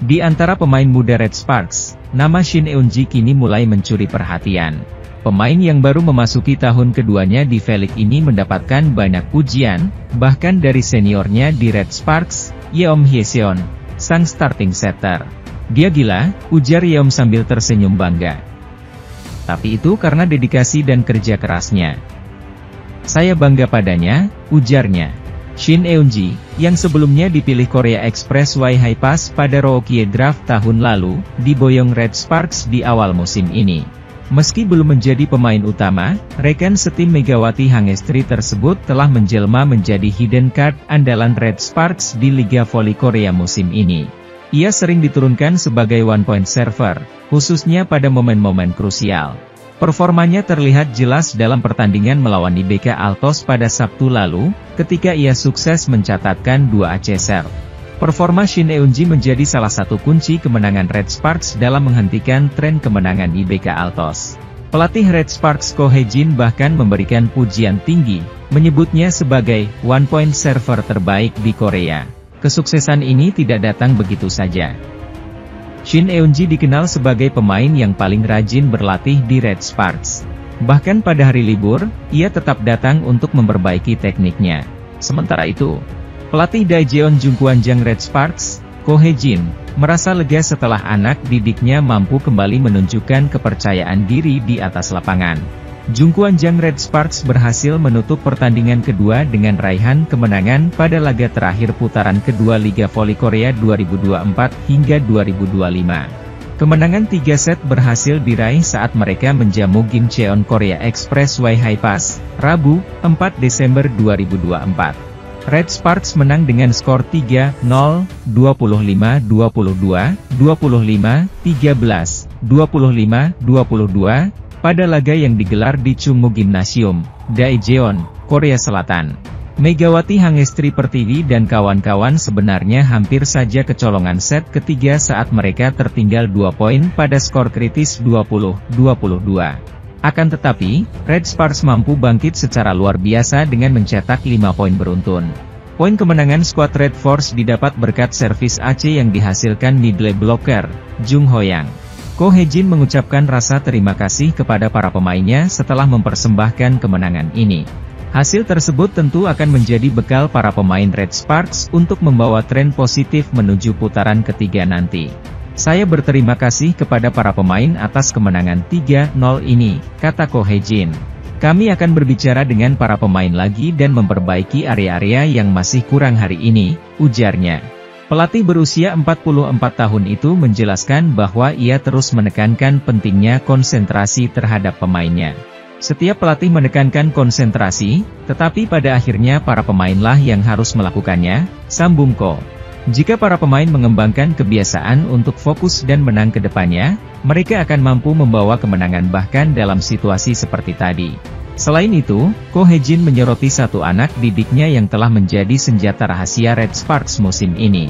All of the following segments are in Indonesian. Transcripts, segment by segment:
Di antara pemain muda Red Sparks, nama Shin Eun-ji kini mulai mencuri perhatian. Pemain yang baru memasuki tahun keduanya di V-League ini mendapatkan banyak pujian, bahkan dari seniornya di Red Sparks, Yeom Hye-seon, sang starting setter. "Dia gila," ujar Yeom sambil tersenyum bangga. "Tapi itu karena dedikasi dan kerja kerasnya. Saya bangga padanya," ujarnya. Shin Eun-ji, yang sebelumnya dipilih Korea Express Haepas pada Rookie Draft tahun lalu, diboyong Red Sparks di awal musim ini. Meski belum menjadi pemain utama, rekan setim Megawati Hangestri tersebut telah menjelma menjadi hidden card andalan Red Sparks di Liga Voli Korea musim ini. Ia sering diturunkan sebagai one-point server, khususnya pada momen-momen krusial. Performanya terlihat jelas dalam pertandingan melawan IBK Altos pada Sabtu lalu, ketika ia sukses mencatatkan 2 ace serve. Performa Shin Eun-ji menjadi salah satu kunci kemenangan Red Sparks dalam menghentikan tren kemenangan IBK Altos. Pelatih Red Sparks Ko Hae-jin bahkan memberikan pujian tinggi, menyebutnya sebagai one-point server terbaik di Korea. Kesuksesan ini tidak datang begitu saja. Shin Eun-ji dikenal sebagai pemain yang paling rajin berlatih di Red Sparks. Bahkan pada hari libur, ia tetap datang untuk memperbaiki tekniknya. Sementara itu, pelatih Daejeon Jungkwanjang Red Sparks, Ko Hae-jin, merasa lega setelah anak didiknya mampu kembali menunjukkan kepercayaan diri di atas lapangan. Jungkwanjang Red Sparks berhasil menutup pertandingan kedua dengan raihan kemenangan pada laga terakhir putaran kedua Liga Voli Korea 2024 hingga 2025. Kemenangan 3 set berhasil diraih saat mereka menjamu Gimcheon Korea Express Haepas, Rabu, 4 Desember 2024. Red Sparks menang dengan skor 3-0, 25-22, 25-13, 25-22, pada laga yang digelar di Chungmu Gymnasium, Daejeon, Korea Selatan. Megawati Hangestri Pertiwi dan kawan-kawan sebenarnya hampir saja kecolongan set ketiga saat mereka tertinggal 2 poin pada skor kritis 20-22. Akan tetapi, Red Sparks mampu bangkit secara luar biasa dengan mencetak 5 poin beruntun. Poin kemenangan skuad Red Force didapat berkat servis ace yang dihasilkan middle blocker, Jung Ho-yang. Ko Hae-jin mengucapkan rasa terima kasih kepada para pemainnya setelah mempersembahkan kemenangan ini. Hasil tersebut tentu akan menjadi bekal para pemain Red Sparks untuk membawa tren positif menuju putaran ketiga nanti. "Saya berterima kasih kepada para pemain atas kemenangan 3-0 ini," kata Ko Hae-jin. "Kami akan berbicara dengan para pemain lagi dan memperbaiki area-area yang masih kurang hari ini," ujarnya. Pelatih berusia 44 tahun itu menjelaskan bahwa ia terus menekankan pentingnya konsentrasi terhadap pemainnya. "Setiap pelatih menekankan konsentrasi, tetapi pada akhirnya para pemainlah yang harus melakukannya," sambung Ko. "Jika para pemain mengembangkan kebiasaan untuk fokus dan menang ke depannya, mereka akan mampu membawa kemenangan bahkan dalam situasi seperti tadi." Selain itu, Ko Hae-jin menyoroti satu anak didiknya yang telah menjadi senjata rahasia Red Sparks musim ini.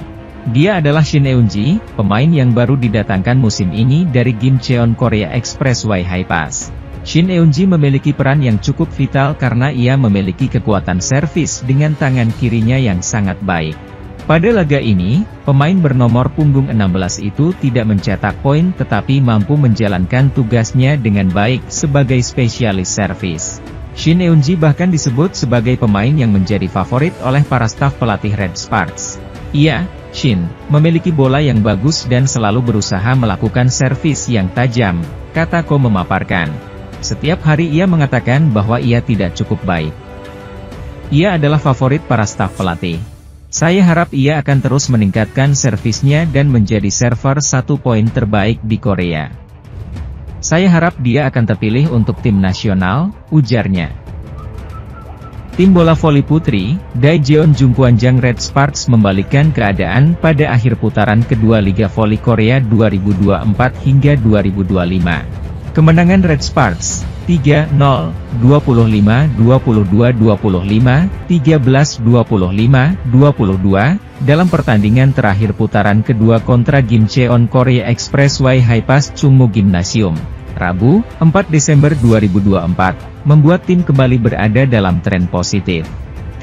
Dia adalah Shin Eun-ji, pemain yang baru didatangkan musim ini dari Gimcheon Korea Express Haepas. Shin Eun-ji memiliki peran yang cukup vital karena ia memiliki kekuatan servis dengan tangan kirinya yang sangat baik. Pada laga ini, pemain bernomor punggung 16 itu tidak mencetak poin tetapi mampu menjalankan tugasnya dengan baik sebagai spesialis servis. Shin Eun-ji bahkan disebut sebagai pemain yang menjadi favorit oleh para staf pelatih Red Sparks. "Ia, Shin, memiliki bola yang bagus dan selalu berusaha melakukan servis yang tajam," kata Ko memaparkan. Setiap hari ia mengatakan bahwa ia tidak cukup baik. Ia adalah favorit para staf pelatih. "Saya harap ia akan terus meningkatkan servisnya dan menjadi server 1 poin terbaik di Korea. Saya harap dia akan terpilih untuk tim nasional," ujarnya. Tim bola voli putri, Daejeon Jungkwanjang Red Sparks membalikkan keadaan pada akhir putaran kedua Liga Voli Korea 2024 hingga 2025. Kemenangan Red Sparks, 3-0, 25, 22, 25, 13, 25, 22, dalam pertandingan terakhir putaran kedua kontra Gimcheon Korea Express Haepas Chungmu Gymnasium, Rabu, 4 Desember 2024, membuat tim kembali berada dalam tren positif.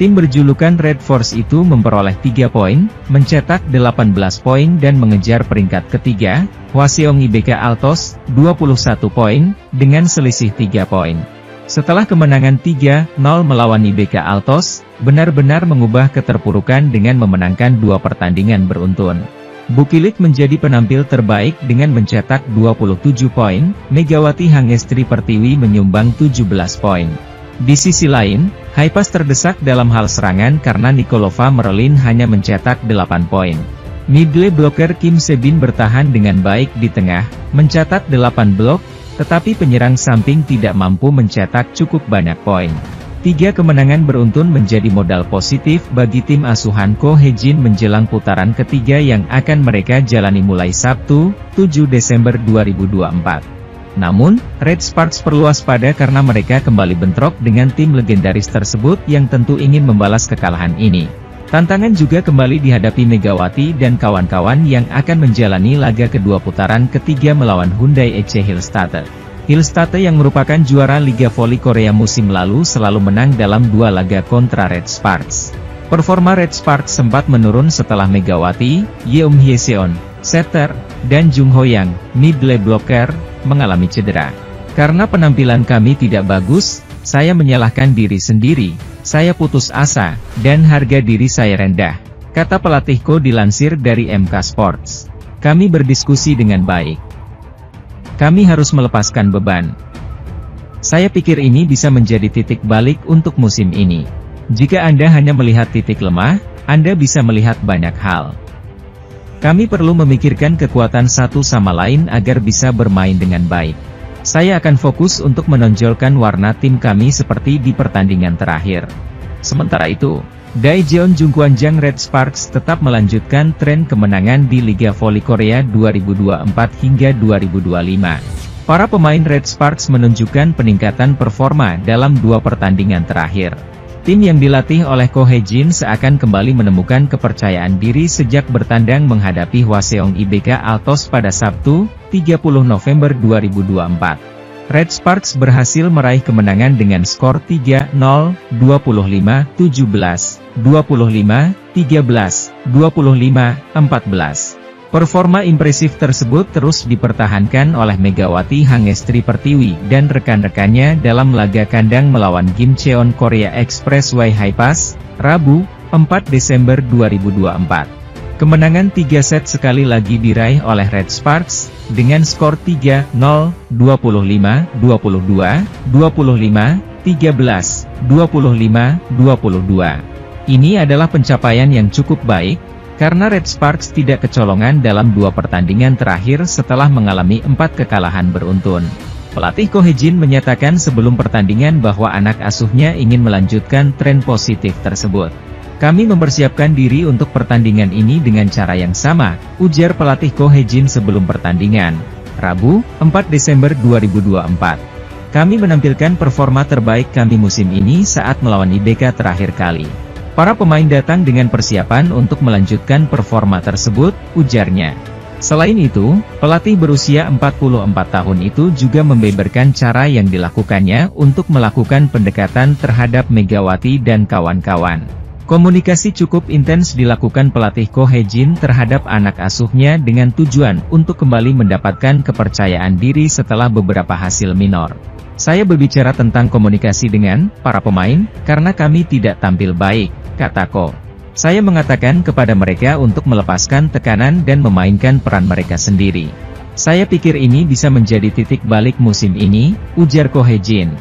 Tim berjulukan Red Force itu memperoleh 3 poin, mencetak 18 poin dan mengejar peringkat ketiga, Hwaseong IBK Altos, 21 poin, dengan selisih 3 poin. Setelah kemenangan 3-0 melawan IBK Altos, benar-benar mengubah keterpurukan dengan memenangkan 2 pertandingan beruntun. Bukilik menjadi penampil terbaik dengan mencetak 27 poin, Megawati Hangestri Pertiwi menyumbang 17 poin. Di sisi lain, Haipas terdesak dalam hal serangan karena Nikolova Merlin hanya mencetak 8 poin. Middle blocker Kim Sebin bertahan dengan baik di tengah, mencatat 8 blok, tetapi penyerang samping tidak mampu mencetak cukup banyak poin. 3 kemenangan beruntun menjadi modal positif bagi tim asuhan Ko Hejin menjelang putaran ketiga yang akan mereka jalani mulai Sabtu, 7 Desember 2024. Namun, Red Sparks perlu waspada karena mereka kembali bentrok dengan tim legendaris tersebut yang tentu ingin membalas kekalahan ini. Tantangan juga kembali dihadapi Megawati dan kawan-kawan yang akan menjalani laga kedua putaran ketiga melawan Hyundai EC Hillstatte. Hillstatte yang merupakan juara Liga Voli Korea musim lalu selalu menang dalam 2 laga kontra Red Sparks. Performa Red Sparks sempat menurun setelah Megawati, Yeom Hyeseon, setter, dan Jung Ho-yang, middle blocker, mengalami cedera. Karena penampilan kami tidak bagus, saya menyalahkan diri sendiri, saya putus asa, dan harga diri saya rendah, kata pelatihku dilansir dari MK Sports. Kami berdiskusi dengan baik. Kami harus melepaskan beban. Saya pikir ini bisa menjadi titik balik untuk musim ini. Jika Anda hanya melihat titik lemah, Anda bisa melihat banyak hal. Kami perlu memikirkan kekuatan satu sama lain agar bisa bermain dengan baik. Saya akan fokus untuk menonjolkan warna tim kami seperti di pertandingan terakhir. Sementara itu, Daejeon Jungkwanjang Red Sparks tetap melanjutkan tren kemenangan di Liga Voli Korea 2024 hingga 2025. Para pemain Red Sparks menunjukkan peningkatan performa dalam 2 pertandingan terakhir. Tim yang dilatih oleh Ko Hejin seakan kembali menemukan kepercayaan diri sejak bertandang menghadapi Hwaseong IBK Altos pada Sabtu, 30 November 2024. Red Sparks berhasil meraih kemenangan dengan skor 3-0, 25-17, 25-13, 25-14. Performa impresif tersebut terus dipertahankan oleh Megawati Hangestri Pertiwi dan rekan-rekannya dalam laga kandang melawan Gimcheon Korea Expressway Haipas, Rabu, 4 Desember 2024. Kemenangan 3 set sekali lagi diraih oleh Red Sparks, dengan skor 3-0, 25-22, 25-13, 25-22. Ini adalah pencapaian yang cukup baik, karena Red Sparks tidak kecolongan dalam 2 pertandingan terakhir setelah mengalami 4 kekalahan beruntun. Pelatih Ko Hejin menyatakan sebelum pertandingan bahwa anak asuhnya ingin melanjutkan tren positif tersebut. Kami mempersiapkan diri untuk pertandingan ini dengan cara yang sama, ujar pelatih Ko Hejin sebelum pertandingan. Rabu, 4 Desember 2024. Kami menampilkan performa terbaik kami musim ini saat melawan IBK terakhir kali. Para pemain datang dengan persiapan untuk melanjutkan performa tersebut, ujarnya. Selain itu, pelatih berusia 44 tahun itu juga membeberkan cara yang dilakukannya untuk melakukan pendekatan terhadap Megawati dan kawan-kawan. Komunikasi cukup intens dilakukan pelatih Ko Hejin terhadap anak asuhnya dengan tujuan untuk kembali mendapatkan kepercayaan diri setelah beberapa hasil minor. Saya berbicara tentang komunikasi dengan para pemain, karena kami tidak tampil baik, kata Ko. Saya mengatakan kepada mereka untuk melepaskan tekanan dan memainkan peran mereka sendiri. Saya pikir ini bisa menjadi titik balik musim ini, ujar Ko Hejin.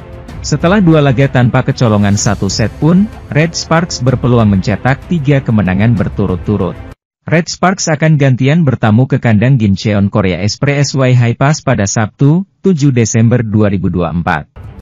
Setelah 2 laga tanpa kecolongan 1 set pun, Red Sparks berpeluang mencetak 3 kemenangan berturut-turut. Red Sparks akan gantian bertamu ke kandang Gimcheon Korea Expressway Haipas pada Sabtu, 7 Desember 2024.